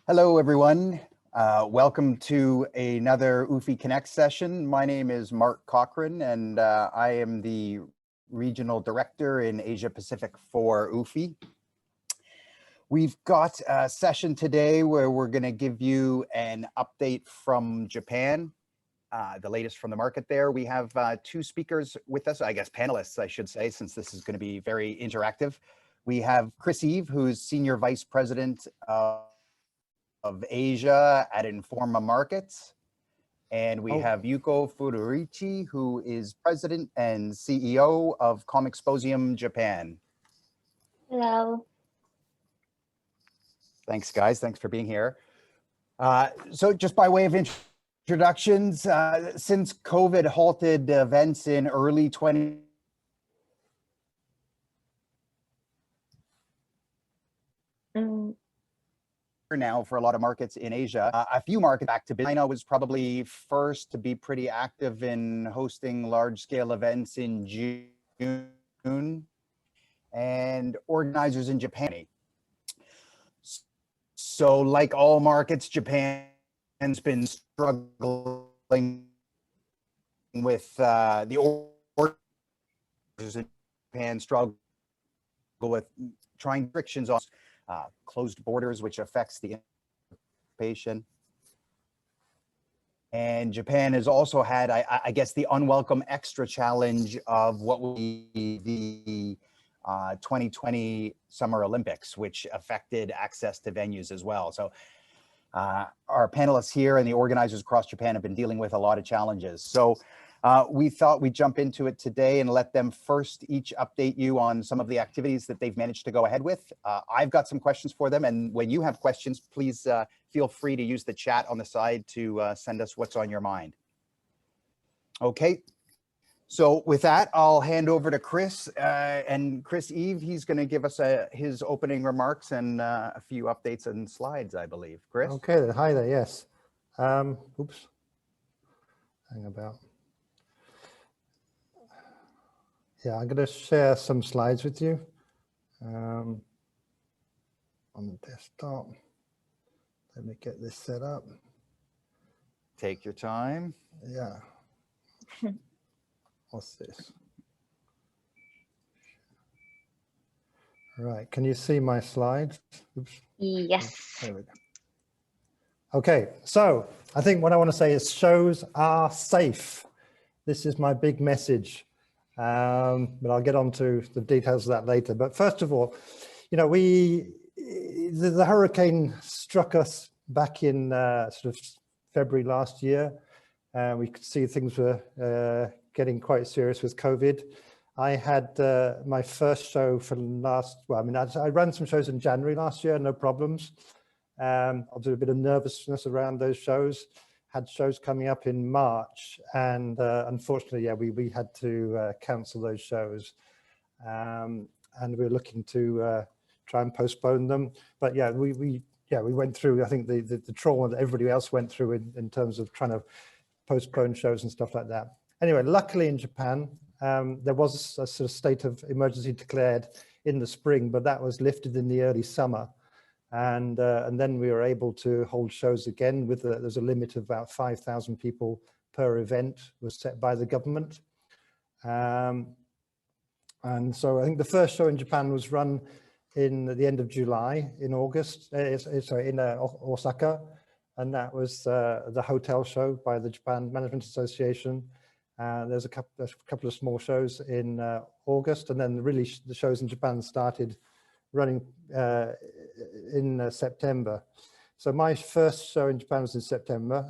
Hello, everyone. Welcome to another UFI Connect session. My name is Mark Cochrane, and I am the Regional Director in Asia Pacific for UFI. We've got a session today where we're going to give you an update from Japan, the latest from the market there. We have two speakers with us, I guess panelists, I should say, since this is going to be very interactive. We have Chris Eve, who's Senior Vice President of Asia at Informa Markets. And we have Yuko Furuichi, who is President and CEO of Comexposium Japan. Hello. Thanks, guys. Thanks for being here. So just by way of introductions, since COVID halted events in early 2020, now for a lot of markets in Asia, a few markets back to business. China was probably first to be pretty active in hosting large-scale events in June, and organizers in Japan. So like all markets, Japan's been struggling with the organizers in Japan struggle with trying restrictions on closed borders, which affects the patient. And Japan has also had, I guess, the unwelcome extra challenge of what will be the 2020 Summer Olympics, which affected access to venues as well. So our panelists here and the organizers across Japan have been dealing with a lot of challenges. So we thought we'd jump into it today and let them first each update you on some of the activities that they've managed to go ahead with. I've got some questions for them, and when you have questions, please feel free to use the chat on the side to send us what's on your mind. Okay, so with that, I'll hand over to Chris, and Chris Eve, he's going to give us his opening remarks and a few updates and slides, I believe. Chris? Okay, hi there, yes. Oops, hang about. Yeah, I'm going to share some slides with you on the desktop. Let me get this set up. Take your time. Yeah. What's this? Right, can you see my slides? Oops. Yes. There we go. Okay, so I think what I want to say is shows are safe. This is my big message. But I'll get on to the details of that later. But first of all, you know, the hurricane struck us back in sort of February last year. We could see things were getting quite serious with COVID. I had my first show for I ran some shows in January last year, no problems. Obviously a bit of nervousness around those shows. Had shows coming up in March, and unfortunately, yeah, we had to cancel those shows, and we were looking to try and postpone them. But yeah, we went through, I think, the trauma that everybody else went through in terms of trying to postpone shows and stuff like that. Anyway, luckily in Japan, there was a sort of state of emergency declared in the spring, but that was lifted in the early summer. And then we were able to hold shows again with there's a limit of about 5,000 people per event was set by the government. And so I think the first show in Japan was run in the end of July in August, in Osaka. And that was the hotel show by the Japan Management Association. There's a couple of small shows in August, and then really the shows in Japan started running in September. So my first show in Japan was in September.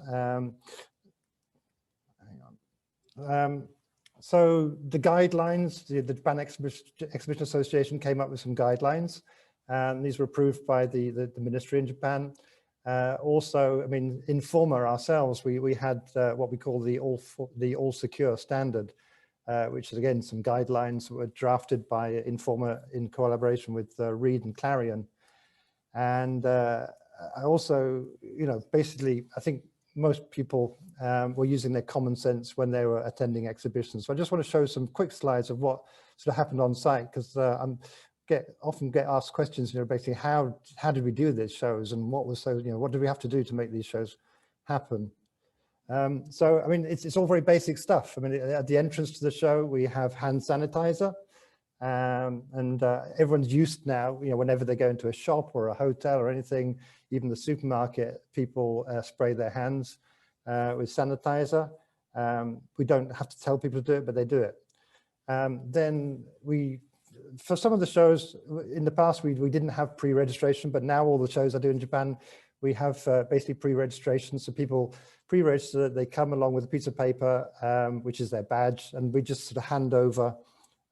So the guidelines, the Japan Exhibition Association came up with some guidelines, and these were approved by the ministry in Japan. Also, I mean, Informa ourselves, we had what we call the all secure standard, which is again some guidelines that were drafted by Informa in collaboration with Reed and Clarion. And I also, you know, basically, I think most people were using their common sense when they were attending exhibitions. So I just want to show some quick slides of what sort of happened on site, because often get asked questions, basically how did we do these shows, and what was what did we have to do to make these shows happen? So I mean, it's all very basic stuff. I mean, at the entrance to the show, we have hand sanitizer, and everyone's used now. Whenever they go into a shop or a hotel or anything, even the supermarket, people spray their hands with sanitizer. We don't have to tell people to do it, but they do it. Then for some of the shows in the past, we didn't have pre-registration, but now all the shows I do in Japan, we have basically pre-registration. So people pre-register, they come along with a piece of paper, which is their badge, and we just sort of hand over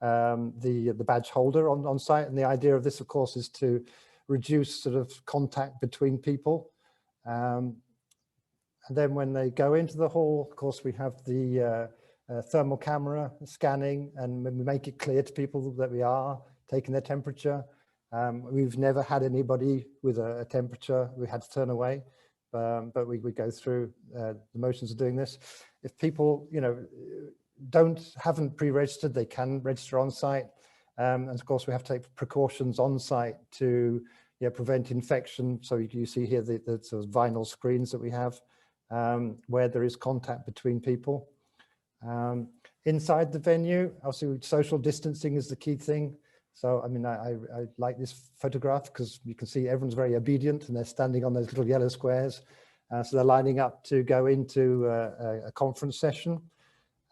the badge holder on site. And the idea of this, of course, is to reduce sort of contact between people. And then when they go into the hall, of course, we have the thermal camera scanning, and we make it clear to people that we are taking their temperature. We've never had anybody with a temperature we had to turn away, but we go through the motions of doing this. If people, haven't pre-registered, they can register on site. And of course, we have to take precautions on site to prevent infection. So you see here the sort of vinyl screens that we have where there is contact between people. Inside the venue, obviously social distancing is the key thing. So, I mean, I like this photograph because you can see everyone's very obedient and they're standing on those little yellow squares. So they're lining up to go into a conference session.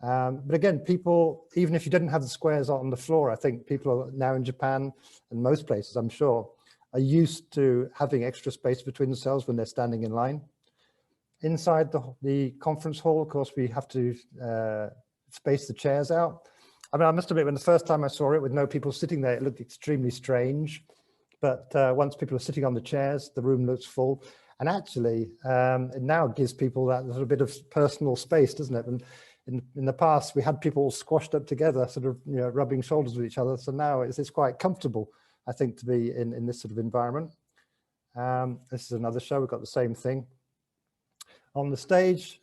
But again, people, even if you didn't have the squares on the floor, I think people now in Japan and most places, I'm sure, are used to having extra space between themselves when they're standing in line. Inside the conference hall, of course, we have to space the chairs out. I mean, I must admit, when the first time I saw it with no people sitting there, it looked extremely strange. But once people are sitting on the chairs, the room looks full. And actually, it now gives people that little bit of personal space, doesn't it? And in the past, we had people all squashed up together, sort of rubbing shoulders with each other. So now it's quite comfortable, I think, to be in this sort of environment. This is another show. We've got the same thing. On the stage,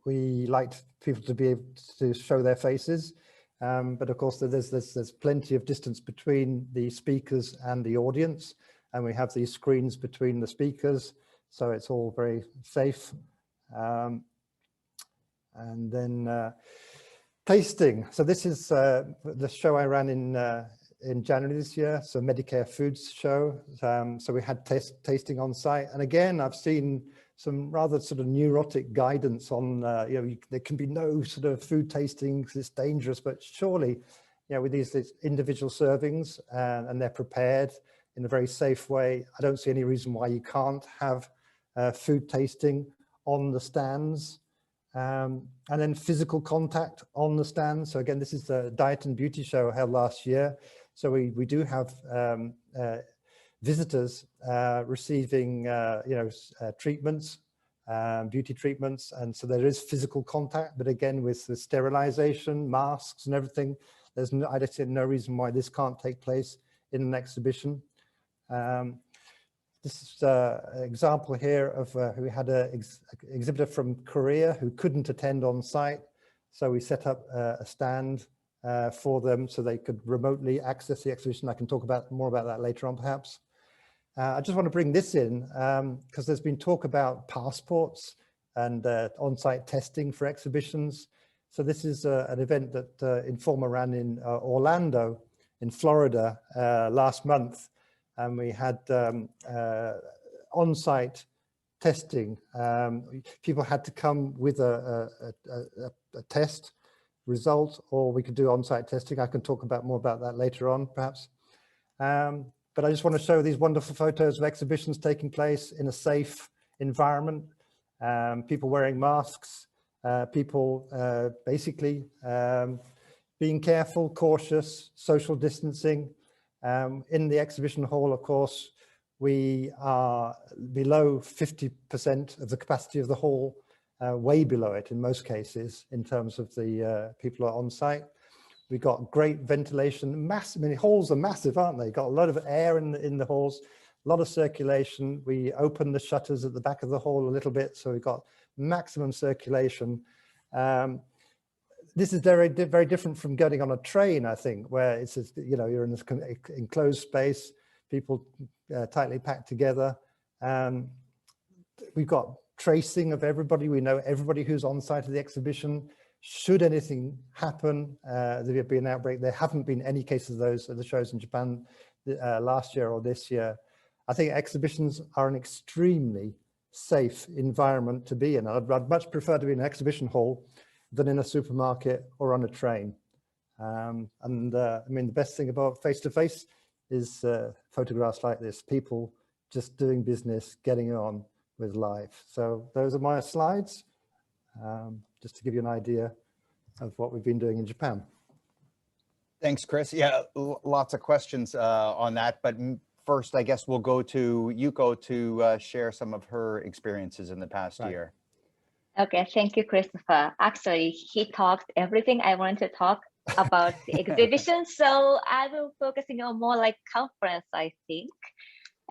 we like people to be able to show their faces, but of course there's plenty of distance between the speakers and the audience, and we have these screens between the speakers, so it's all very safe. And then tasting. So this is the show I ran in January this year, so Medicare Foods show. So we had tasting on site, and again, I've seen some rather sort of neurotic guidance on, there can be no sort of food tasting because it's dangerous, but surely, with these individual servings and they're prepared in a very safe way, I don't see any reason why you can't have food tasting on the stands. And then physical contact on the stands. So again, this is the Diet and Beauty show held last year. So we do have visitors receiving treatments, beauty treatments, and so there is physical contact, but again with the sterilization, masks and everything, I just see no reason why this can't take place in an exhibition. This is an example here of we had an exhibitor from Korea who couldn't attend on site, so we set up a stand for them so they could remotely access the exhibition. I can talk more about that later on perhaps. I just want to bring this in because there's been talk about passports and on-site testing for exhibitions. So this is an event that Informa ran in Orlando in Florida last month, and we had on-site testing. People had to come with a test result, or we could do on-site testing. I can talk more about that later on perhaps. But I just want to show these wonderful photos of exhibitions taking place in a safe environment, people wearing masks, people basically being careful, cautious, social distancing. In the exhibition hall, of course, we are below 50% of the capacity of the hall, way below it in most cases in terms of the people are on site. We've got great ventilation, massive. I mean, halls are massive, aren't they? Got a lot of air in the halls, a lot of circulation. We open the shutters at the back of the hall a little bit, so we've got maximum circulation. this is very, very different from getting on a train, I think, where it's, you know, you're in this enclosed space, people tightly packed together. We've got tracing of everybody. We know everybody who's on site of the exhibition. Should anything happen, there be an outbreak. There haven't been any cases of those at the shows in Japan last year or this year. I think exhibitions are an extremely safe environment to be in. I'd much prefer to be in an exhibition hall than in a supermarket or on a train. I mean, the best thing about face-to-face is photographs like this, people just doing business, getting on with life. So those are my slides, just to give you an idea of what we've been doing in Japan. Thanks, Chris. Yeah, lots of questions on that, but first, I guess we'll go to Yuko to share some of her experiences in the past year. Okay, thank you, Christopher. Actually, he talked everything I wanted to talk about the exhibition, so I will focusing on more like conference, I think.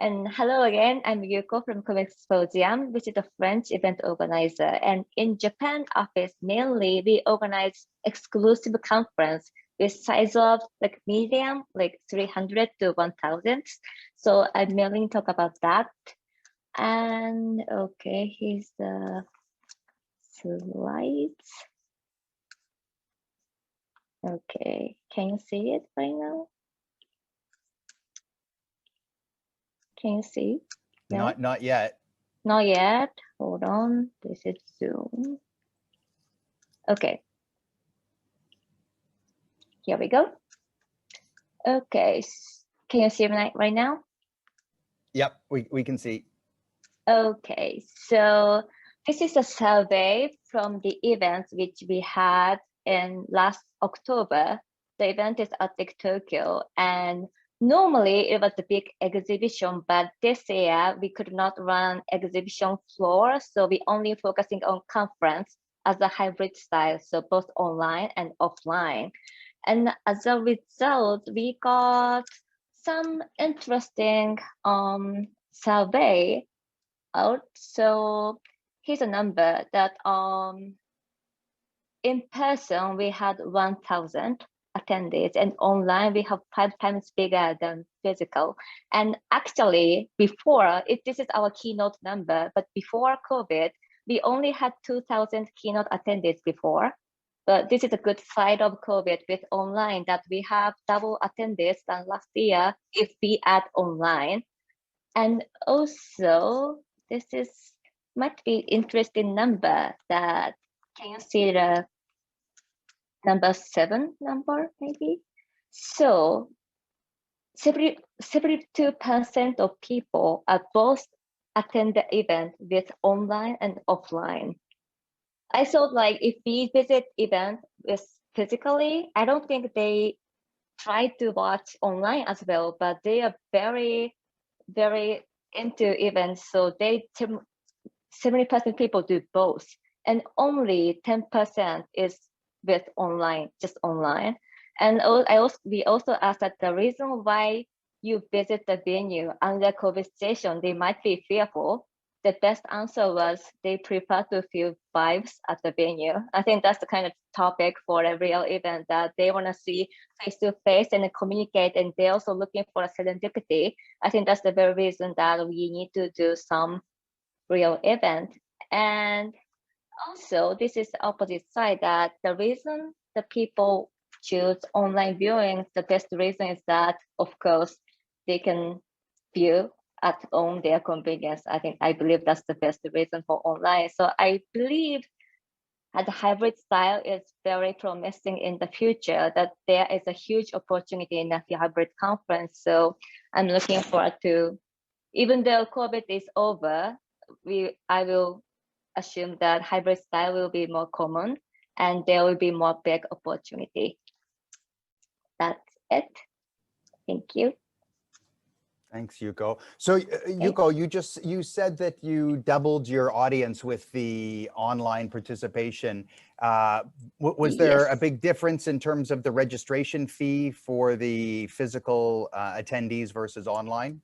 And hello again, I'm Yuko from Comexposium, which is a French event organizer. And in Japan office, mainly we organize exclusive conference with size of like medium, like 300 to 1000. So I mainly talk about that. And okay, here's the slides. Okay, can you see it right now? Can you see? Yeah. Not yet. Not yet. Hold on. This is Zoom. Okay. Here we go. Okay. Can you see me right now? Yep, we can see. Okay. So this is a survey from the events which we had in last October. The event is at Tokyo, and normally it was a big exhibition, but this year we could not run exhibition floor, so we only focusing on conference as a hybrid style, so both online and offline. And as a result, we got some interesting survey out. So here's a number that in person we had 1,000 attendees, and online we have 5 times bigger than physical. And actually before, this is our keynote number, but before COVID, we only had 2,000 keynote attendees before. But this is a good side of COVID with online, that we have double attendees than last year if we add online. And also, this is might be interesting number that, can you see the number 7 number maybe? So 72% of people are both attend the event with online and offline. I thought like if we visit event with physically, I don't think they try to watch online as well, but they are very, very into events. So 70% people do both, and only 10% is with online, just online. And we also asked that the reason why you visit the venue under COVID situation, they might be fearful. The best answer was they prefer to feel vibes at the venue. I think that's the kind of topic for a real event, that they want to see face to face and communicate, and they're also looking for a serendipity. I think that's the very reason that we need to do some real event. And also, this is the opposite side, that the reason the people choose online viewing, the best reason is that, of course, they can view at home their convenience. I believe that's the best reason for online. So I believe that the hybrid style is very promising in the future, that there is a huge opportunity in the hybrid conference. So I'm looking forward to, even though COVID is over, I will assume that hybrid style will be more common and there will be more big opportunity. That's it. Thank you. Thanks, Yuko. So Yuko, you said that you doubled your audience with the online participation. Was there a big difference in terms of the registration fee for the physical attendees versus online?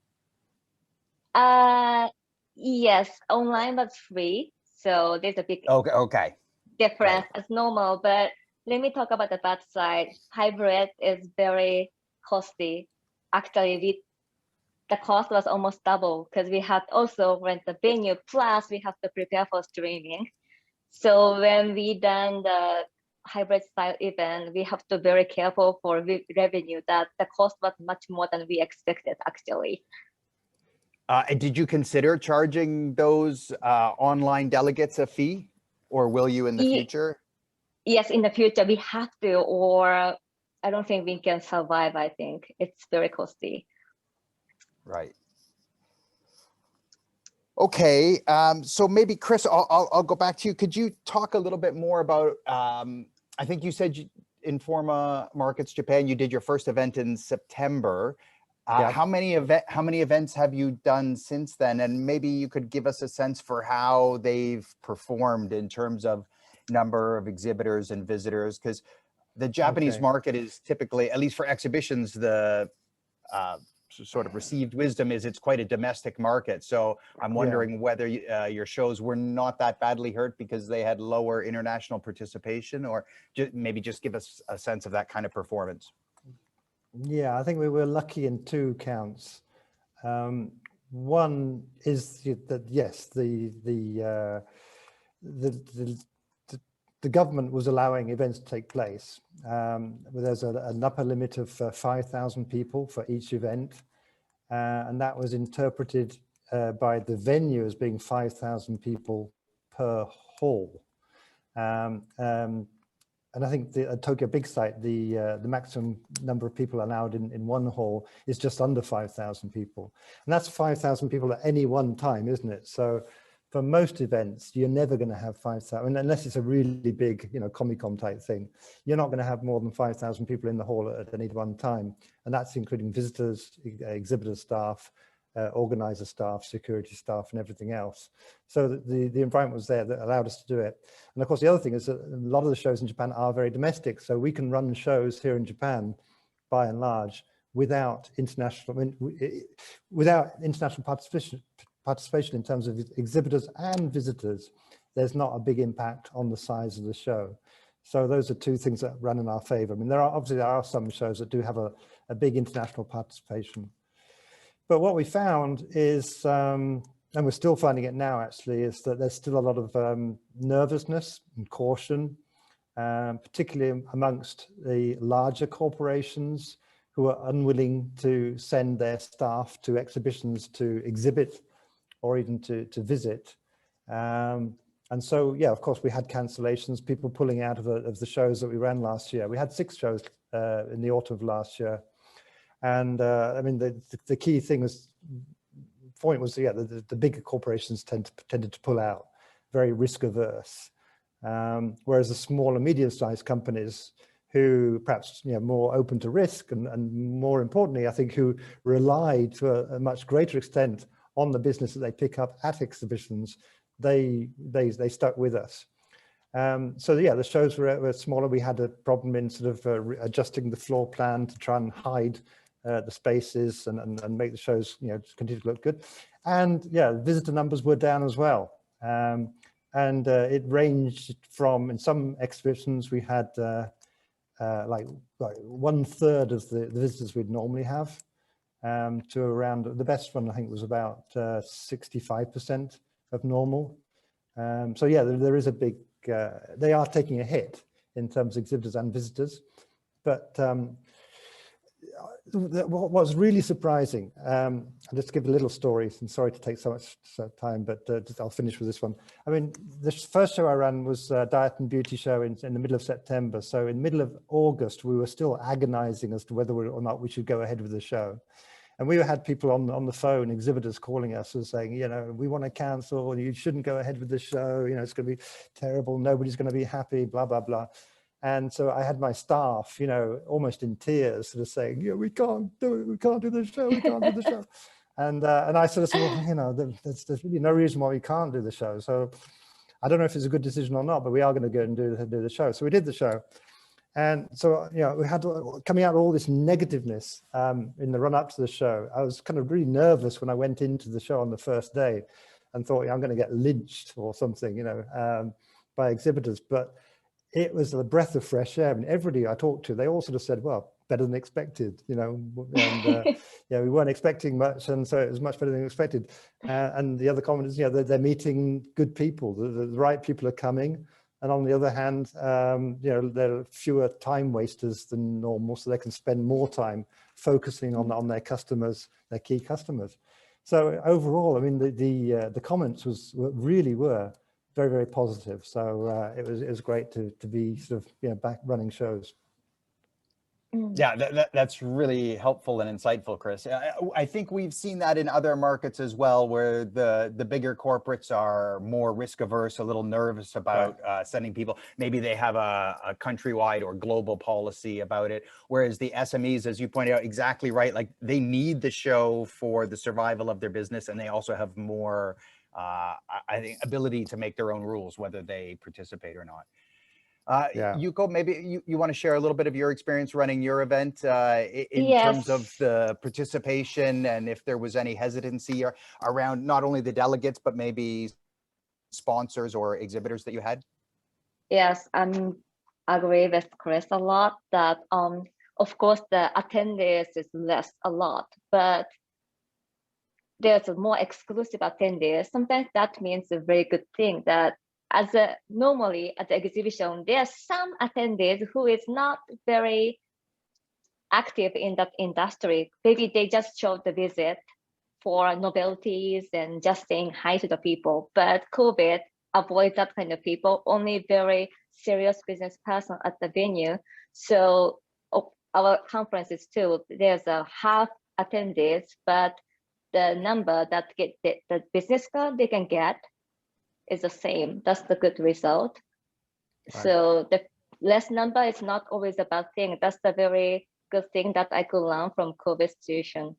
Yes, online was free. So there's a big difference as normal, but let me talk about the bad side. Hybrid is very costly. Actually, the cost was almost double because we had also rent the venue, plus we have to prepare for streaming. So when we done the hybrid style event, we have to be very careful for revenue, that the cost was much more than we expected actually. And did you consider charging those online delegates a fee, or will you in the future? Yes, in the future we have to, or I don't think we can survive. I think it's very costly. Right. Okay, so maybe Chris, I'll go back to you. Could you talk a little bit more about, I think you said Informa Markets Japan, you did your first event in September. Yeah. How many events have you done since then? And maybe you could give us a sense for how they've performed in terms of number of exhibitors and visitors, because the Japanese market is typically, at least for exhibitions, the sort of received wisdom is it's quite a domestic market. So I'm wondering whether your shows were not that badly hurt because they had lower international participation, or maybe just give us a sense of that kind of performance. Yeah, I think we were lucky in two counts. One is that yes, the government was allowing events to take place. There's an upper limit of 5,000 people for each event. And that was interpreted by the venue as being 5,000 people per hall. And I think at Tokyo Big Sight, the maximum number of people allowed in one hall is just under 5,000 people. And that's 5,000 people at any one time, isn't it? So for most events, you're never going to have 5,000, unless it's a really big, Comic-Con type thing. You're not going to have more than 5,000 people in the hall at any one time. And that's including visitors, exhibitor staff, organizer staff, security staff, and everything else. So the environment was there that allowed us to do it. And of course, the other thing is that a lot of the shows in Japan are very domestic. So we can run shows here in Japan, by and large, without international participation in terms of exhibitors and visitors. There's not a big impact on the size of the show. So those are two things that run in our favor. I mean, there are some shows that do have a big international participation. But what we found is, and we're still finding it now actually, is that there's still a lot of nervousness and caution, particularly amongst the larger corporations who are unwilling to send their staff to exhibitions to exhibit or even to visit. And so, yeah, of course, we had cancellations, people pulling out of the shows that we ran last year. We had 6 shows in the autumn of last year. And I mean, the key thing was, the bigger corporations tended to pull out, very risk averse. Whereas the small and medium-sized companies who perhaps more open to risk and more importantly, I think, who rely to a much greater extent on the business that they pick up at exhibitions, they stuck with us. So yeah, the shows were smaller. We had a problem in sort of adjusting the floor plan to try and hide the spaces and make the shows continue to look good. And yeah, visitor numbers were down as well. And it ranged from, in some exhibitions we had like 1/3 of the visitors we'd normally have, to around, the best one I think was about 65% of normal. So yeah, there is a big, they are taking a hit in terms of exhibitors and visitors. But what was really surprising, I'll just give a little story, and sorry to take so much time, but I'll finish with this one. I mean, the first show I ran was a Diet and Beauty show in the middle of September. So in the middle of August, we were still agonizing as to whether or not we should go ahead with the show. And we had people on the phone, exhibitors calling us and saying, we want to cancel, you shouldn't go ahead with the show, it's going to be terrible, nobody's going to be happy, blah, blah, blah. And so I had my staff, almost in tears, sort of saying, we can't do it, we can't do the show, we can't do the show. And I sort of said, well, there's really no reason why we can't do the show. So I don't know if it's a good decision or not, but we are going to go and do the show. So we did the show. And so, we had coming out of all this negativeness in the run up to the show. I was kind of really nervous when I went into the show on the first day and thought, I'm going to get lynched or something, by exhibitors. But it was a breath of fresh air. I mean, everybody I talked to, they all sort of said, well, better than expected, you know, and yeah, we weren't expecting much, and so it was much better than expected. And the other comment is, you know, they're meeting good people, the right people are coming, and on the other hand, you know, there are fewer time wasters than normal, so they can spend more time focusing on their customers, their key customers. So overall, I mean, the comments really were very, very positive. So it was great to be sort of, you know, back running shows. Yeah, that's really helpful and insightful, Chris. I think we've seen that in other markets as well, where the bigger corporates are more risk averse, a little nervous about sending people. Maybe they have a countrywide or global policy about it, whereas the SMEs, as you pointed out, exactly right, like they need the show for the survival of their business, and they also have more, I think, ability to make their own rules, whether they participate or not. Yuko, maybe you want to share a little bit of your experience running your event in terms of the participation, and if there was any hesitancy around not only the delegates, but maybe sponsors or exhibitors that you had? Yes, I agree with Chris a lot that, of course, the attendees is less a lot, but there's a more exclusive attendees. Sometimes that means a very good thing that normally at the exhibition, there are some attendees who is not very active in that industry. Maybe they just showed the visit for novelties and just saying hi to the people. But COVID avoids that kind of people, only very serious business person at the venue. So our conferences too, there's a half attendees, but the number that get the business card they can get is the same. That's the good result. Right. So the less number is not always a bad thing. That's the very good thing that I could learn from COVID situation.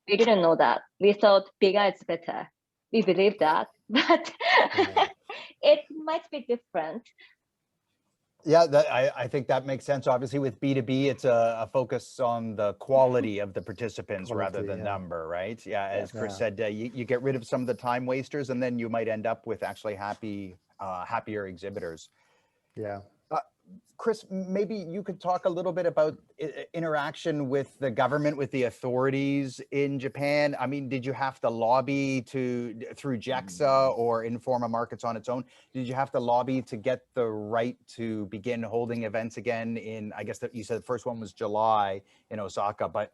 We didn't know that. We thought bigger is better. We believe that, but it might be different. Yeah, I think that makes sense. Obviously, with B2B, it's a focus on the quality of the participants rather than number, right? Yeah, as Chris said, you get rid of some of the time wasters, and then you might end up with actually happier exhibitors. Yeah. Chris, maybe you could talk a little bit about interaction with the government, with the authorities in Japan. I mean, did you have to lobby through JEXA or Informa Markets on its own? Did you have to lobby to get the right to begin holding events again in, I guess that you said the first one was July in Osaka, but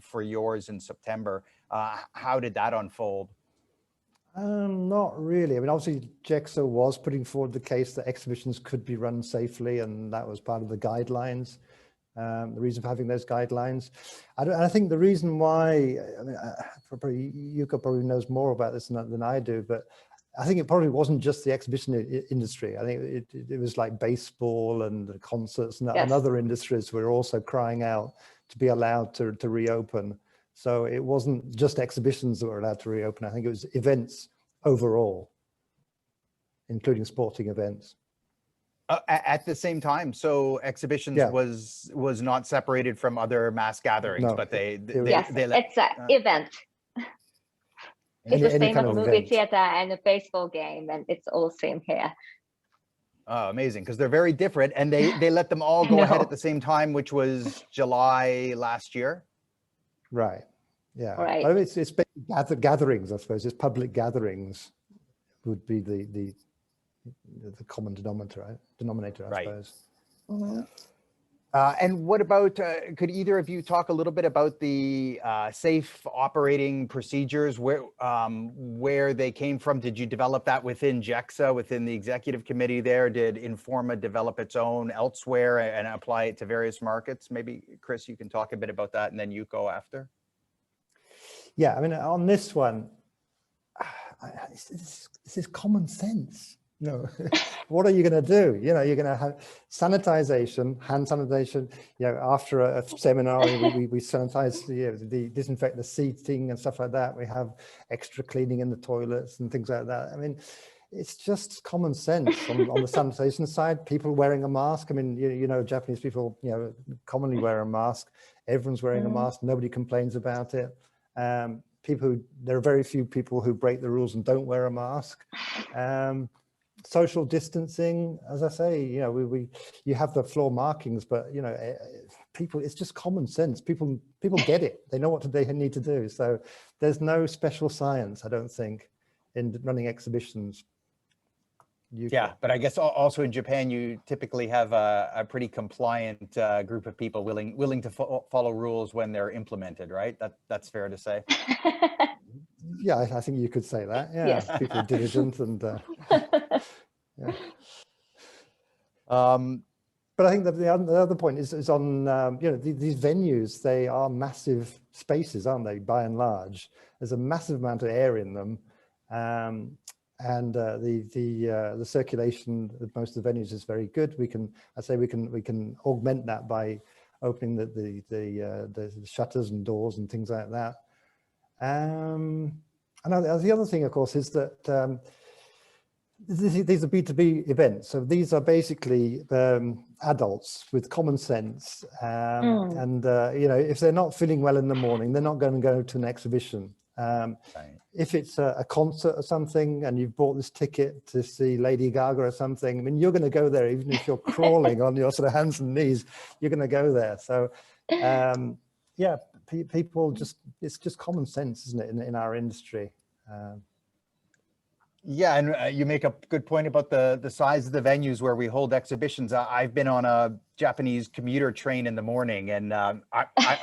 for yours in September, how did that unfold? Not really. I mean, obviously, JEXA was putting forward the case that exhibitions could be run safely, and that was part of the guidelines. The reason for having those guidelines. I think the reason why, I mean, Yuko probably knows more about this than I do, but I think it probably wasn't just the exhibition industry. I think it was like baseball and the concerts and other industries were also crying out to be allowed to reopen. So it wasn't just exhibitions that were allowed to reopen. I think it was events overall, including sporting events. At the same time, so exhibitions was not separated from other mass gatherings, but they it's an event. It's the same as movie theater and a baseball game, and it's all same here. Oh, amazing, because they're very different, and they let them all go ahead at the same time, which was July last year. Right. Yeah. Right. I mean, it's gatherings, I suppose. It's public gatherings would be the common denominator, I suppose. Mm-hmm. And what about, could either of you talk a little bit about the safe operating procedures, where they came from? Did you develop that within JEXA, within the executive committee there? Did Informa develop its own elsewhere and apply it to various markets? Maybe, Chris, you can talk a bit about that, and then Yuko after. Yeah, I mean, on this one, this is common sense. You know, what are you going to do? You know, you're going to have sanitization, hand sanitation. You know, after a seminar, we sanitize, the disinfect the seating and stuff like that. We have extra cleaning in the toilets and things like that. I mean, it's just common sense on the sanitation side. People wearing a mask. I mean, you know, Japanese people, you know, commonly wear a mask. Everyone's wearing a mask. Nobody complains about it. There are very few people who break the rules and don't wear a mask. social distancing, as I say, you know, you have the floor markings, but you know, people, it's just common sense. People get it. They know what they need to do. So there's no special science, I don't think, in running exhibitions. Yeah, but I guess also in Japan, you typically have a pretty compliant group of people willing to follow rules when they're implemented, right? That's fair to say. Yeah, I think you could say that. Yeah, Yes. people are diligent and yeah. But I think that the other point is on, you know, these venues, they are massive spaces, aren't they, by and large? There's a massive amount of air in them. And the circulation of most of the venues is very good. We can augment that by opening the shutters and doors and things like that. And the other thing, of course, is that these are B2B events. So these are basically adults with common sense. And, you know, if they're not feeling well in the morning, they're not going to go to an exhibition. Right. If it's a concert or something and you've bought this ticket to see Lady Gaga or something, I mean, you're going to go there, even if you're crawling on your sort of hands and knees, you're going to go there. So, yeah, people just, it's just common sense, isn't it, in our industry? Yeah, and you make a good point about the size of the venues where we hold exhibitions. I've been on a Japanese commuter train in the morning, and I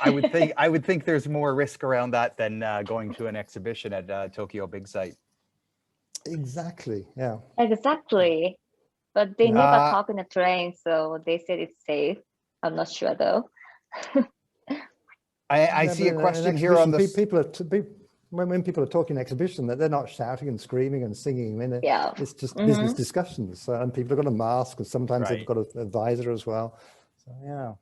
would think there's more risk around that than going to an exhibition at Tokyo Big Sight. Exactly. Yeah. Exactly. But they never talk in a train, so they said it's safe. I'm not sure though. I see a question here on the when people are talking exhibition, that they're not shouting and screaming and singing. I mean, Yeah. it's just business discussions, and people have got a mask, and sometimes they've got a visor as well. So yeah.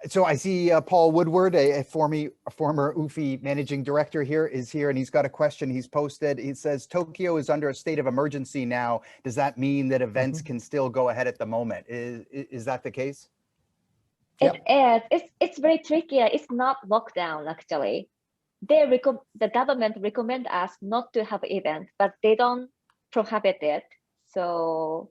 So I see Paul Woodward, a former UFI managing director is here, and he's got a question he's posted. He says, Tokyo is under a state of emergency now. Does that mean that events can still go ahead at the moment? Is that the case? It is. It's very tricky. It's not lockdown, actually. The government recommend us not to have event, but they don't prohibit it. So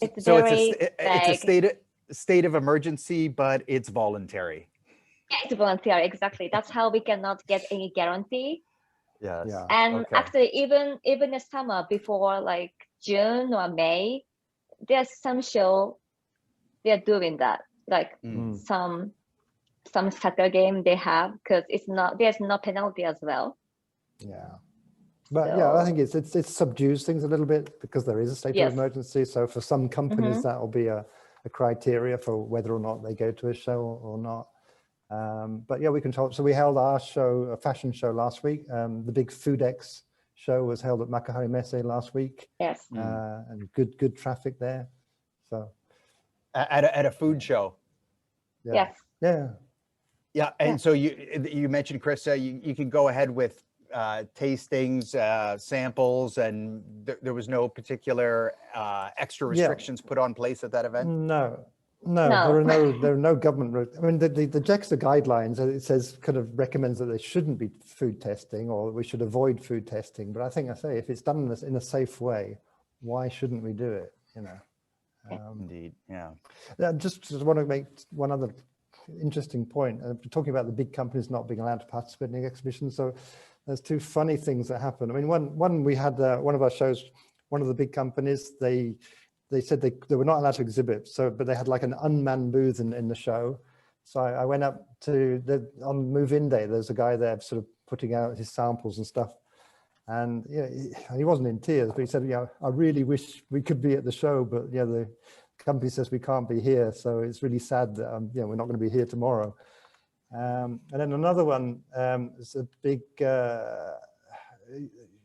it's a state of emergency, but it's voluntary. Yeah, it's voluntary, exactly. That's how we cannot get any guarantee. Yes. Yeah. And actually, even in summer, before like June or May, there's some show they're doing that, like some soccer game they have, because there's no penalty as well. Yeah, but yeah, I think it subdues things a little bit because there is a state of emergency. So for some companies, that will be a criteria for whether or not they go to a show or not. But yeah, we can talk. So we held our show, a fashion show last week. The big Foodex show was held at Makahari Messe last week. Yes. And good traffic there. So at a food show. Yeah. Yes. Yeah. Yeah, and so you mentioned, Chris, you can go ahead with tastings, samples, and there was no particular extra restrictions put on place at that event? No. There are no government. I mean, the JEXA guidelines, it says, kind of recommends that there shouldn't be food testing, or we should avoid food testing. But I think if it's done in a safe way, why shouldn't we do it? You know. Indeed. Yeah. I just want to make one other interesting point. Talking about the big companies not being allowed to participate in the exhibition. So there's two funny things that happen. I mean, one we had one of our shows, one of the big companies, they said they were not allowed to exhibit. But they had like an unmanned booth in the show. So I went up on move-in day. There's a guy there sort of putting out his samples and stuff. And he wasn't in tears, but he said, I really wish we could be at the show, but the company says we can't be here, so it's really sad that we're not going to be here tomorrow. And then another one is a big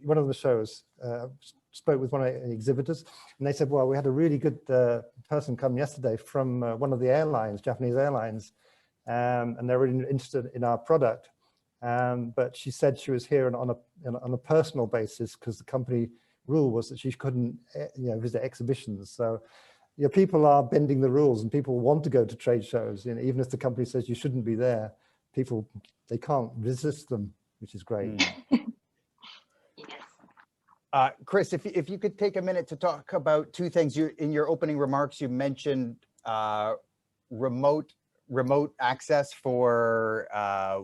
one of the shows spoke with one of the exhibitors, and they said, well, we had a really good person come yesterday from one of the airlines, Japanese airlines, and they're really interested in our product. But she said she was here on a personal basis because the company rule was that she couldn't visit exhibitions. So people are bending the rules, and people want to go to trade shows. Even if the company says you shouldn't be there, they can't resist them, which is great. Chris, if you could take a minute to talk about two things. In your opening remarks, you mentioned remote access for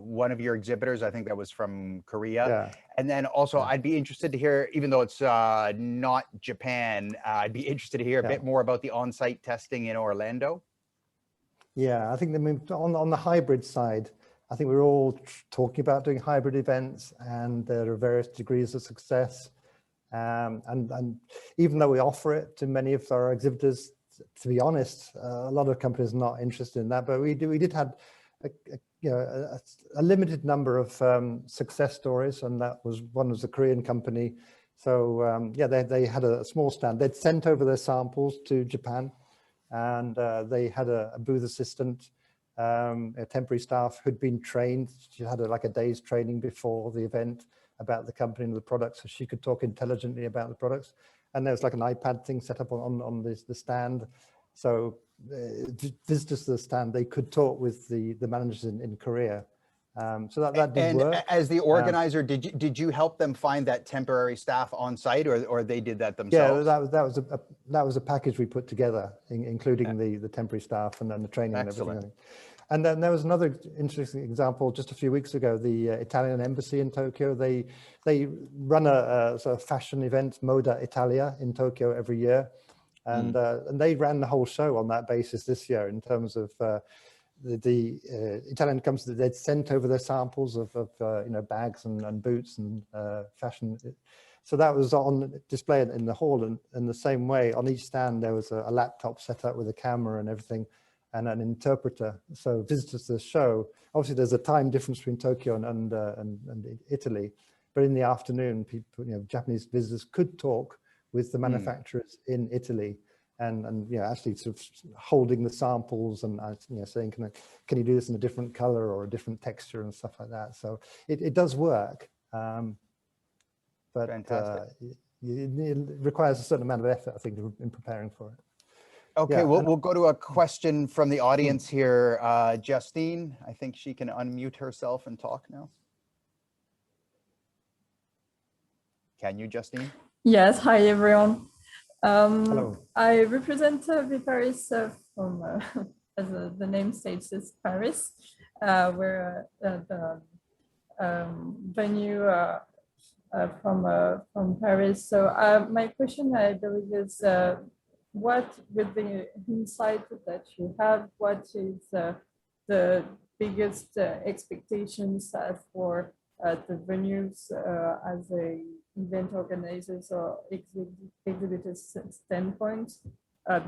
one of your exhibitors. I think that was from Korea. Yeah. And then also, Yeah. I'd be interested to hear, even though it's not Japan, I'd be interested to hear a bit more about the on-site testing in Orlando. Yeah, I think on the hybrid side, I think we're all talking about doing hybrid events, and there are various degrees of success. And even though we offer it to many of our exhibitors, to be honest, a lot of companies are not interested in that. But we did have a limited number of success stories, and that was one was a Korean company. So yeah, they had a small stand. They'd sent over their samples to Japan, and they had a booth assistant, a temporary staff who'd been trained. She had like a day's training before the event about the company and the products, so she could talk intelligently about the products. And there was like an iPad thing set up on the stand. So visitors to the stand, they could talk with the managers in Korea. So that did work. And as the organizer, did you help them find that temporary staff on site, or they did that themselves? Yeah, that was a package we put together, including the temporary staff and then the training and everything. And then there was another interesting example just a few weeks ago. The Italian embassy in Tokyo, they run a sort of fashion event, Moda Italia, in Tokyo every year, and they ran the whole show on that basis this year in terms of the Italian companies. They'd sent over their samples of bags and boots and fashion. So that was on display in the hall, and in the same way on each stand there was a laptop set up with a camera and everything, and an interpreter. So visitors to the show, obviously there's a time difference between Tokyo and Italy, but in the afternoon, people, Japanese visitors could talk with the manufacturers in Italy, and actually sort of holding the samples and saying, can you do this in a different color or a different texture and stuff like that. So it does work, but it requires a certain amount of effort, I think, in preparing for it. Okay, we'll go to a question from the audience here. Justine, I think she can unmute herself and talk now. Can you, Justine? Yes, hi everyone. Hello. I represent Paris from, as the name states, is Paris. We're the venue from Paris. So my question, I believe, is what, with the insight that you have, what is the biggest expectations for the venues as a event organizers or exhibitors standpoint,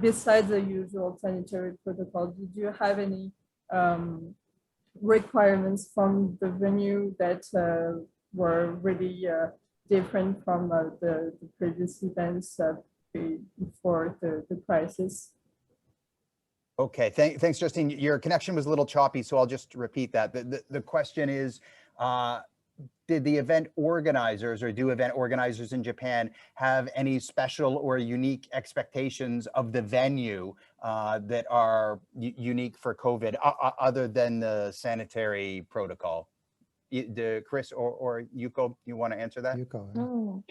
besides the usual sanitary protocol? Did you have any requirements from the venue that were really different from the previous events before the crisis? Okay, thanks, Justine. Your connection was a little choppy, so I'll just repeat that. The question is, did the event organizers, or do event organizers in Japan have any special or unique expectations of the venue that are unique for COVID, other than the sanitary protocol? Chris or Yuko, you want to answer that? Yuko.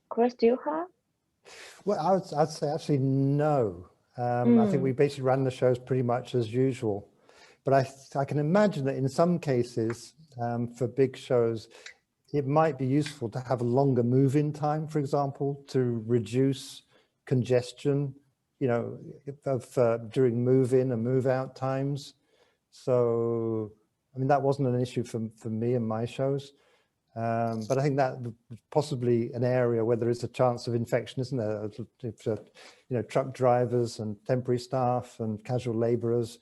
Chris, do you have? Well, I'd say actually no. I think we basically ran the shows pretty much as usual. But I can imagine that in some cases, for big shows, it might be useful to have a longer move-in time, for example, to reduce congestion, during move-in and move-out times. So, I mean, that wasn't an issue for me and my shows. But I think that possibly an area where there is a chance of infection, isn't there? If, truck drivers and temporary staff and casual laborers,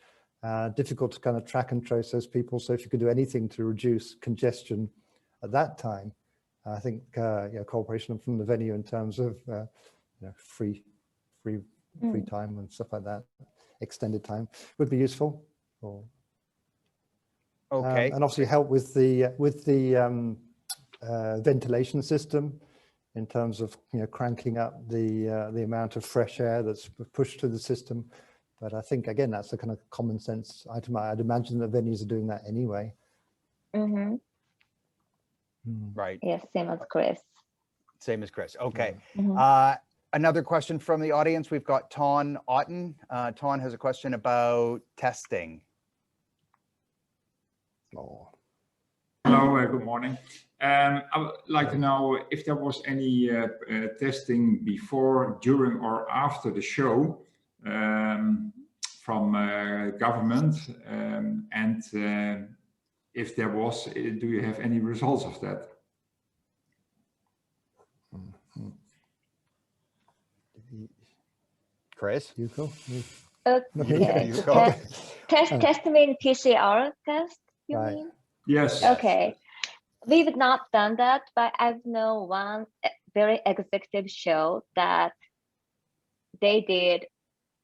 difficult to kind of track and trace those people. So if you could do anything to reduce congestion at that time, I think cooperation from the venue in terms of free time and stuff like that, extended time, would be useful. Okay. And obviously help with the ventilation system in terms of cranking up the amount of fresh air that's pushed through the system. But I think, again, that's a kind of common sense item. I'd imagine that venues are doing that anyway. Right. Yes, same as Chris. Same as Chris. Okay. Mhm. Another question from the audience. We've got Ton Otten. Ton has a question about testing. Oh. Hello, good morning. I would like to know if there was any testing before, during, or after the show from government, and if there was, do you have any results of that? Chris? Yuko? Okay. Yuko? Test mean PCR test, you Right. mean? Yes. Okay. We've not done that, but I know one very executive show that they did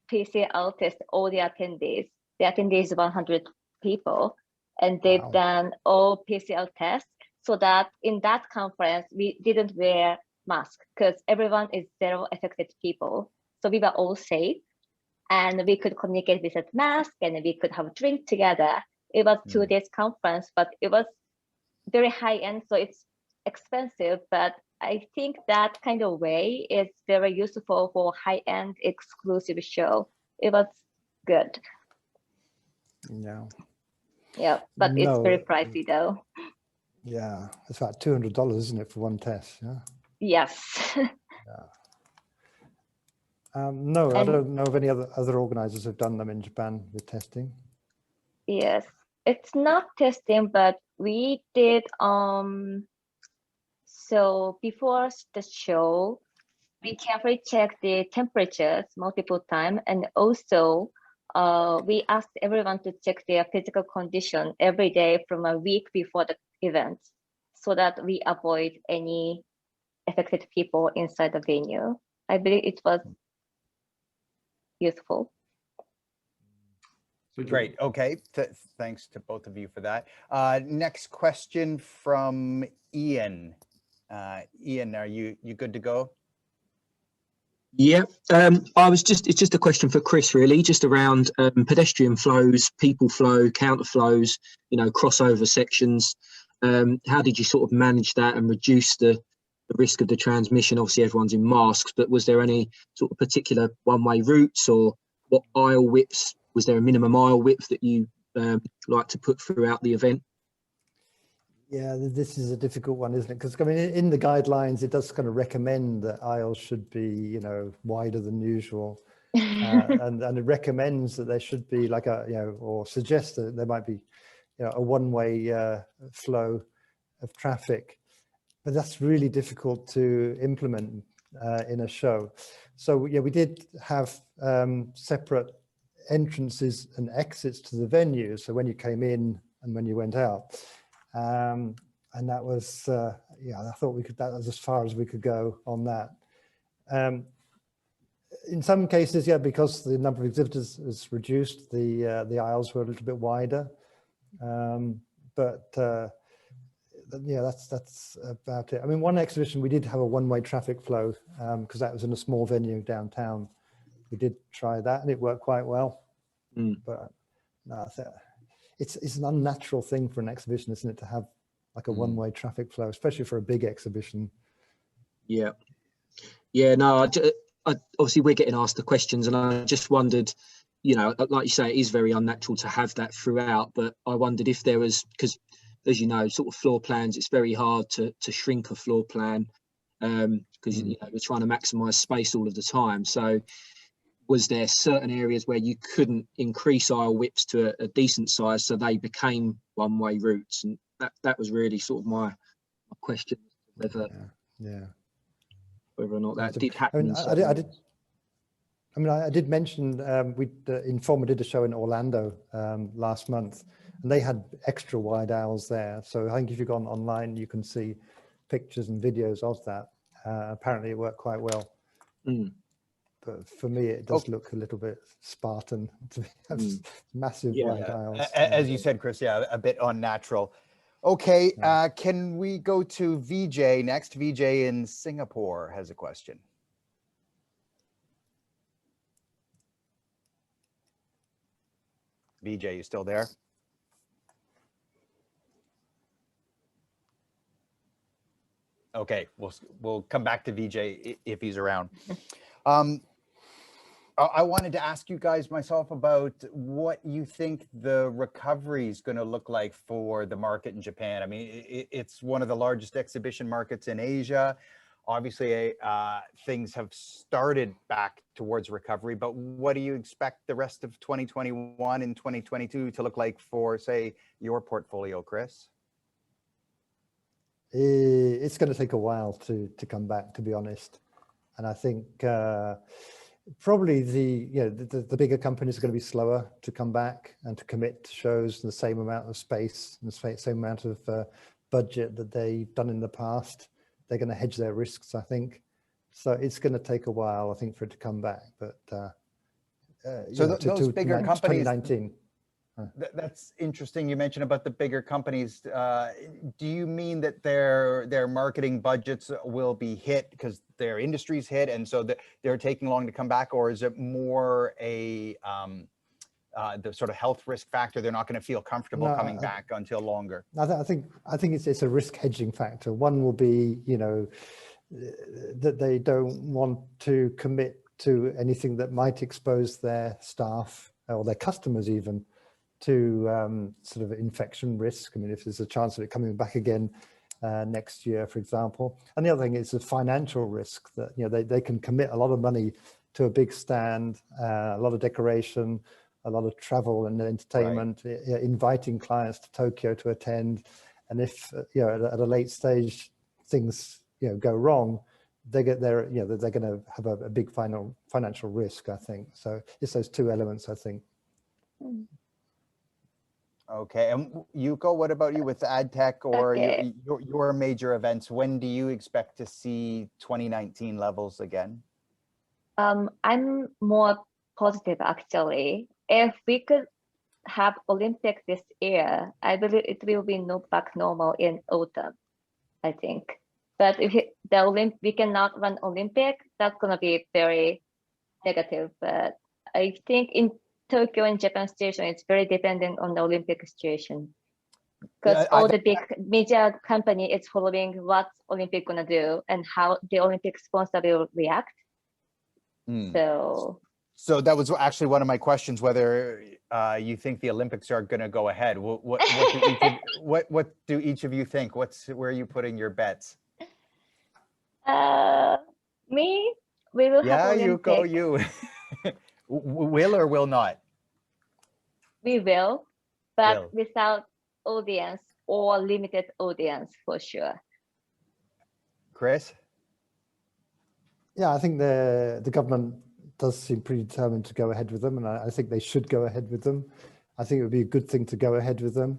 PCR test all the attendees. The attendees 100 people, and they've Wow. done all PCR tests so that in that conference we didn't wear masks because everyone is zero affected people. So we were all safe, and we could communicate without mask, and we could have a drink together. It was 2 days conference, but it was very high end, so it's expensive. But I think that kind of way is very useful for high end exclusive show. It was good. Yeah. Yeah, but it's very No. pricey though. Yeah. It's about $200, isn't it, for one test? Yeah. Yes. No, I And- don't know of any other organizers who've done them in Japan with testing. Yes, it's not testing, but we did so before the show we carefully checked the temperatures multiple times, and also we asked everyone to check their physical condition every day from a week before the event, so that we avoid any affected people inside the venue. I believe it was useful. Great. Okay. Thanks to both of you for that. Next question from Ian. Ian, are you good to go? Yeah, it's just a question for Chris, really, just around pedestrian flows, people flow, counter flows, crossover sections. How did you sort of manage that and reduce the risk of the transmission? Obviously, everyone's in masks, but was there any sort of particular one-way routes, or what aisle widths? Was there a minimum aisle width that you like to put throughout the event? Yeah, this is a difficult one, isn't it? Because I mean, in the guidelines, it does kind of recommend that aisles should be, wider than usual, and it recommends that there should be like or suggests that there might be, a one-way flow of traffic, but that's really difficult to implement in a show. So yeah, we did have separate entrances and exits to the venue. So when you came in and when you went out. And that was, I thought that was as far as we could go on that. In some cases, yeah, because the number of exhibitors is reduced, the aisles were a little bit wider. Yeah, that's about it. I mean, one exhibition, we did have a one-way traffic flow because that was in a small venue downtown. We did try that and it worked quite well. But no, it's an unnatural thing for an exhibition, isn't it, to have like a one-way traffic flow, especially for a big exhibition. Yeah. No, I obviously we're getting asked the questions, and I just wondered, like you say, it is very unnatural to have that throughout. But I wondered if there was, because as you know, sort of floor plans, it's very hard to shrink a floor plan because we're trying to maximise space all of the time. So was there certain areas where you couldn't increase aisle widths to a decent size, so they became one-way routes? And that was really sort of my question, whether or not that did happen. I did mention Informa did a show in Orlando last month, and they had extra wide aisles there. So I think if you've gone online, you can see pictures and videos of that. Apparently it worked quite well. But for me, it does look a little bit Spartan to have massive wide aisles. As you said, Chris, yeah, a bit unnatural. Okay, can we go to VJ next? VJ in Singapore has a question. VJ, you still there? Okay, we'll come back to VJ if he's around. I wanted to ask you guys myself about what you think the recovery is going to look like for the market in Japan. I mean, it's one of the largest exhibition markets in Asia. Obviously, things have started back towards recovery, but what do you expect the rest of 2021 and 2022 to look like for, say, your portfolio, Chris? It's going to take a while to come back, to be honest. And I think probably the bigger companies are going to be slower to come back and to commit to shows in the same amount of space and the same amount of budget that they've done in the past. They're going to hedge their risks, I think. So it's going to take a while, I think, for it to come back. But so those bigger companies, 2019. That's interesting. You mentioned about the bigger companies. Do you mean that their marketing budgets will be hit because their industry's hit, and so they're taking long to come back, or is it more a the sort of health risk factor? They're not going to feel comfortable coming back until longer. I think it's a risk hedging factor. One will be, that they don't want to commit to anything that might expose their staff or their customers even to sort of infection risk. I mean, if there's a chance of it coming back again next year, for example. And the other thing is the financial risk that, they can commit a lot of money to a big stand, a lot of decoration, a lot of travel and entertainment, right, inviting clients to Tokyo to attend. And if, at a late stage, things, go wrong, they're going to have a big financial risk, I think. So it's those two elements, I think. Okay, and Yuko, what about you with AdTech or your major events? When do you expect to see 2019 levels again? I'm more positive, actually. If we could have Olympic this year, I believe it will be back normal in autumn, I think. But if we cannot run Olympic, that's going to be very negative. But I think in Tokyo and Japan station, it's very dependent on the Olympic situation. Because all the big media company is following what Olympic gonna do and how the Olympic sponsor will react. So that was actually one of my questions, whether you think the Olympics are going to go ahead. What do each of you think? Where are you putting your bets? Me, we will have Olympic. Yuko, you. Will or will not? We will, but without audience or limited audience for sure. Chris? Yeah, I think the government does seem pretty determined to go ahead with them, and I think they should go ahead with them. I think it would be a good thing to go ahead with them.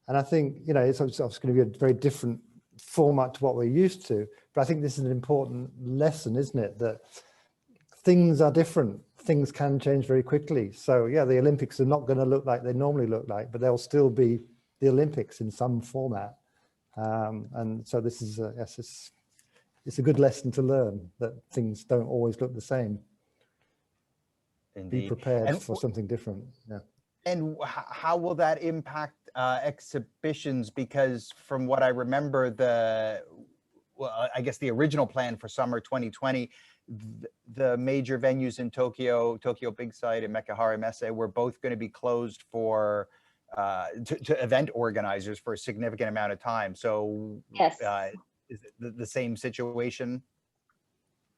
And I think, it's obviously going to be a very different format to what we're used to, but I think this is an important lesson, isn't it? That things are different. Things can change very quickly. So yeah, the Olympics are not going to look like they normally look like, but they'll still be the Olympics in some format. And so this is it's a good lesson to learn that things don't always look the same. Indeed. Be prepared for something different. Yeah. And how will that impact exhibitions? Because from what I remember, I guess the original plan for summer 2020, the major venues in Tokyo Big Sight and Mekahara Messe were both going to be closed for to event organizers for a significant amount of time. So yes, is it the same situation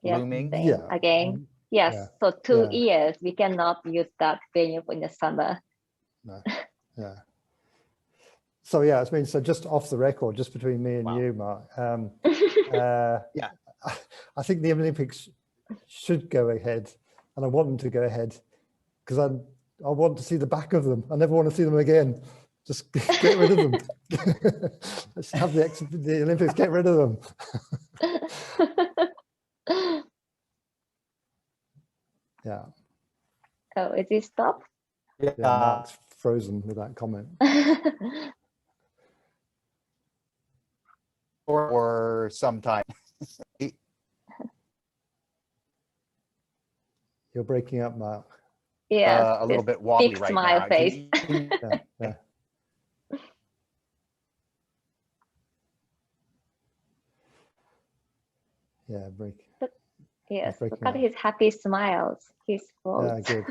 looming? Yeah. Again. Yes. Yeah. So 2 years we cannot use that venue in the summer. No. Yeah. So yeah, I mean, so just off the record, just between me and you, Mark. Yeah. I think the Olympics should go ahead, and I want them to go ahead because I want to see the back of them. I never want to see them again. Just get rid of them. Let's have the Olympics. Get rid of them. Yeah. Oh, is it stopped? Yeah, Mark's frozen with that comment. or sometime. You're breaking up, Mark. Yeah, a little bit wobbly right smile now. Face. Yeah. Yeah, break. Yes, breaking look at out. his happy smiles. His Yeah, quotes. good.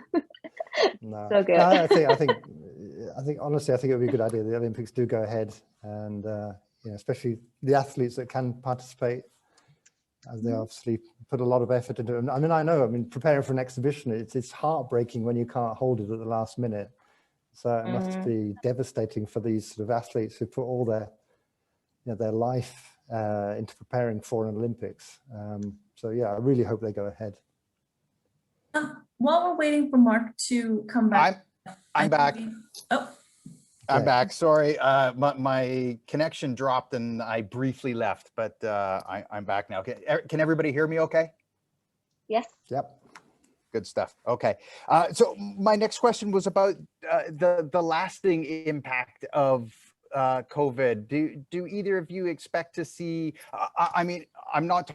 No, So good. no, I think honestly, I think it would be a good idea. The Olympics do go ahead, and you know, especially the athletes that can participate, as they obviously put a lot of effort into it. I mean, preparing for an exhibition, it's heartbreaking when you can't hold it at the last minute. So it must be devastating for these sort of athletes who put all their, you know, their life into preparing for an Olympics. So yeah, I really hope they go ahead. While we're waiting for Mark to come back, I'm back. Oh, I'm back. Sorry, my connection dropped and I briefly left, but I'm back now. Can everybody hear me okay? Yes. Yep. Good stuff. Okay. So my next question was about the lasting impact of COVID. Do either of you expect to see, I mean, I'm not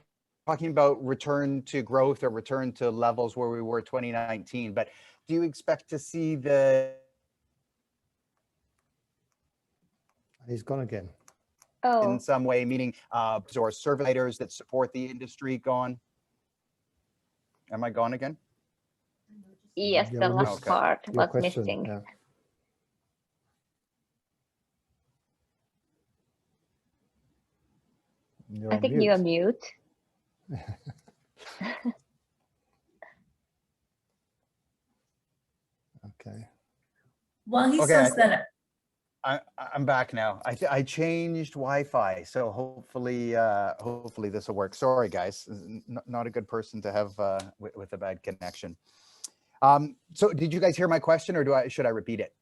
talking about return to growth or return to levels where we were 2019, but do you expect to see He's gone again. in some way, meaning or service providers that support the industry gone? Am I gone again? Yes, Yeah, the we last missed part your was question, missing. yeah. You're I on think mute. you're mute. Okay. while he Okay, says that, I'm back now. I changed Wi-Fi, so hopefully hopefully this will work. Sorry, guys, not a good person to have with a bad connection. So did you guys hear my question, or should I repeat it?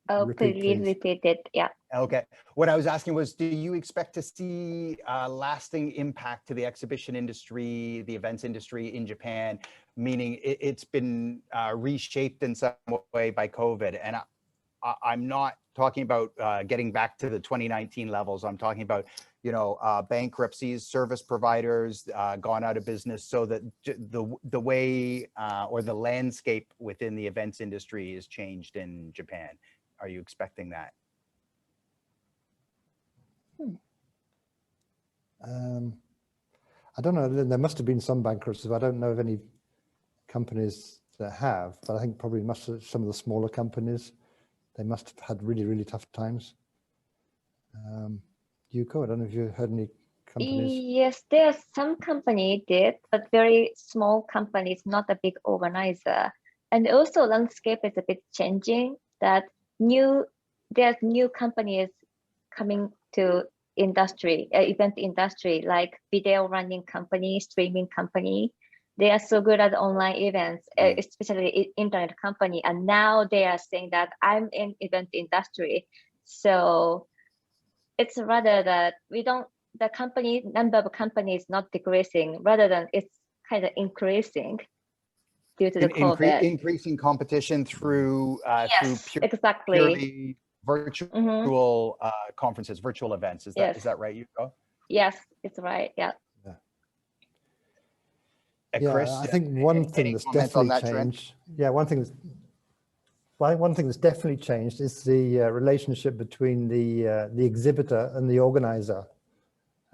Oh, Repeat, please please. repeat it. Yeah. Okay. What I was asking was, do you expect to see lasting impact to the exhibition industry, the events industry in Japan, meaning it's been reshaped in some way by COVID? And I'm not talking about getting back to the 2019 levels. I'm talking about, you know, bankruptcies, service providers gone out of business, so that the way or the landscape within the events industry is changed in Japan. Are you expecting that? I don't know. There must have been some bankruptcies. I don't know of any companies that have, but I think probably some of the smaller companies, they must have had really, really tough times. Yuko, I don't know if you heard any companies. Yes, there's some company did, but very small companies, not a big organizer. And also landscape is a bit changing, that there's new companies coming to industry, event industry, like video running company, streaming company. They are so good at online events, especially internet company. And now they are saying that I'm in event industry. So it's rather that the number of companies not decreasing, rather than it's kind of increasing due to the COVID. Increasing competition through Yes, exactly. purely virtual conferences, virtual events. Is that right, Yuko? Yes, it's right. Yeah. Chris, I think one thing that's definitely changed. Yeah, one thing that's definitely changed is the relationship between the exhibitor and the organizer.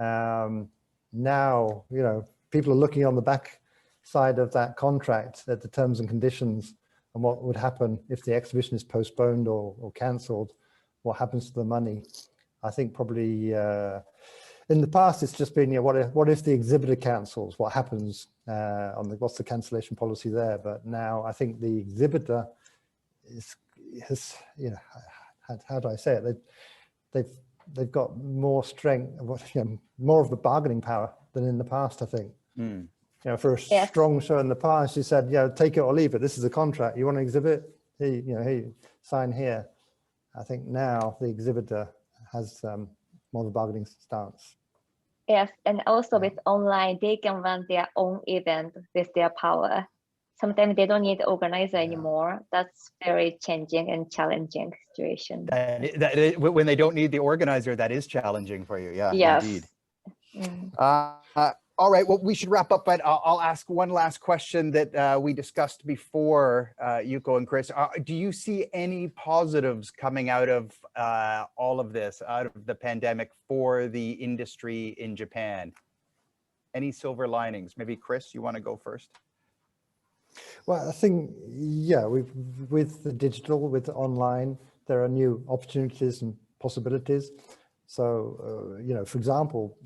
Now, you know, people are looking on the back side of that contract at the terms and conditions and what would happen if the exhibition is postponed or cancelled. What happens to the money? I think probably in the past it's just been, you know, what if the exhibitor cancels? What happens what's the cancellation policy there? But now I think the exhibitor has, you know, how do I say it? They've got more strength, you know, more of the bargaining power than in the past, I think. You know, for a strong show in the past, you said, yeah, take it or leave it. This is a contract. You want to exhibit? Here, you know, hey, sign here. I think now the exhibitor has more of a bargaining stance. Yes, and also with online, they can run their own event with their power. Sometimes they don't need the organizer anymore. That's very changing and challenging situation. When they don't need the organizer, that is challenging for you. Yeah, yes. Indeed. All right, well, we should wrap up, but I'll ask one last question that we discussed before, Yuko and Chris. Do you see any positives coming out of all of this, out of the pandemic for the industry in Japan? any silver linings? Maybe Chris, you want to go first? Well, I think, yeah, with the digital, with the online, there are new opportunities and possibilities. So, you know, for example,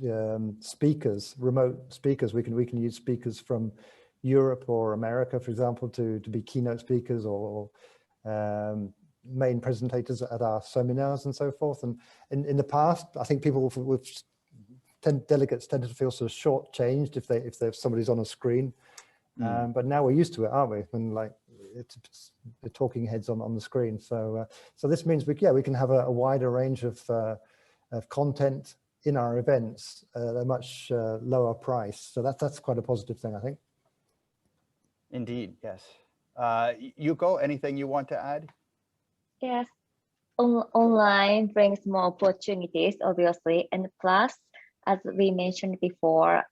speakers, remote speakers, we can use speakers from Europe or America, for example, to be keynote speakers or main presentators at our seminars and so forth. And in the past, I think people with delegates tended to feel sort of shortchanged if somebody's on a screen. But now we're used to it, aren't we? And like it's the talking heads on the screen. So so this means we can have a wider range of content in our events at a much lower price. So that's quite a positive thing, I think. Indeed, yes. Yuko, anything you want to add? Yes, online brings more opportunities, obviously, and plus, as we mentioned before,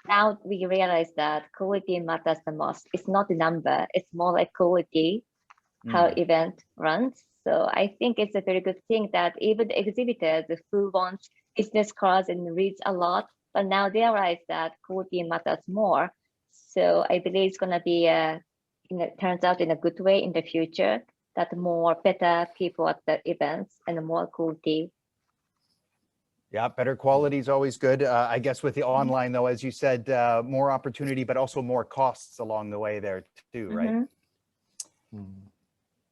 now we realize that quality matters the most. It's not the number; it's more like quality, how event runs. So I think it's a very good thing that even the exhibitors who want business cards and reads a lot, but now they realize that quality matters more. So I believe it's gonna be turns out in a good way in the future, that more better people at the events and more quality. Yeah, better quality is always good. I guess with the online, though, as you said, more opportunity, but also more costs along the way there too, right?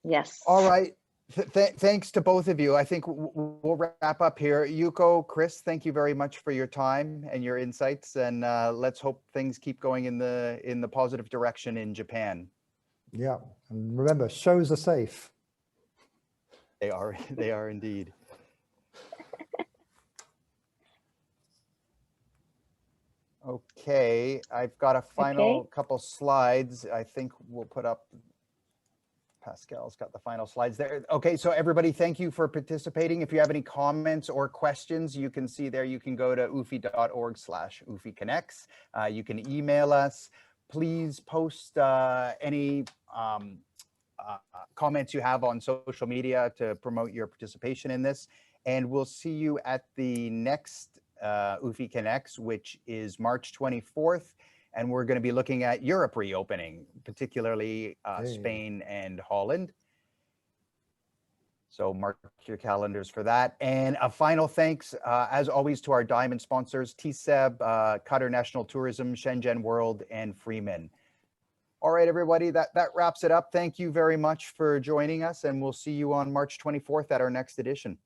Yes. All right. Thanks to both of you. I think we'll wrap up here. Yuko, Chris, thank you very much for your time and your insights, and let's hope things keep going in the positive direction in Japan. Yeah, and remember, shows are safe. They are indeed. Okay, I've got a final couple slides. I think we'll put up, Pascal's got the final slides there. Okay, so everybody, thank you for participating. If you have any comments or questions, you can see there, you can go to ufi.org/uficonnects. You can email us. Please post any comments you have on social media to promote your participation in this. And we'll see you at the next UFI Connects, which is March 24th. And we're going to be looking at Europe reopening, particularly Spain and Holland. So mark your calendars for that. And a final thanks, as always, to our diamond sponsors, TSEB, Qatar National Tourism, Shenzhen World, and Freeman. All right, everybody, that wraps it up. Thank you very much for joining us, and we'll see you on March 24th at our next edition.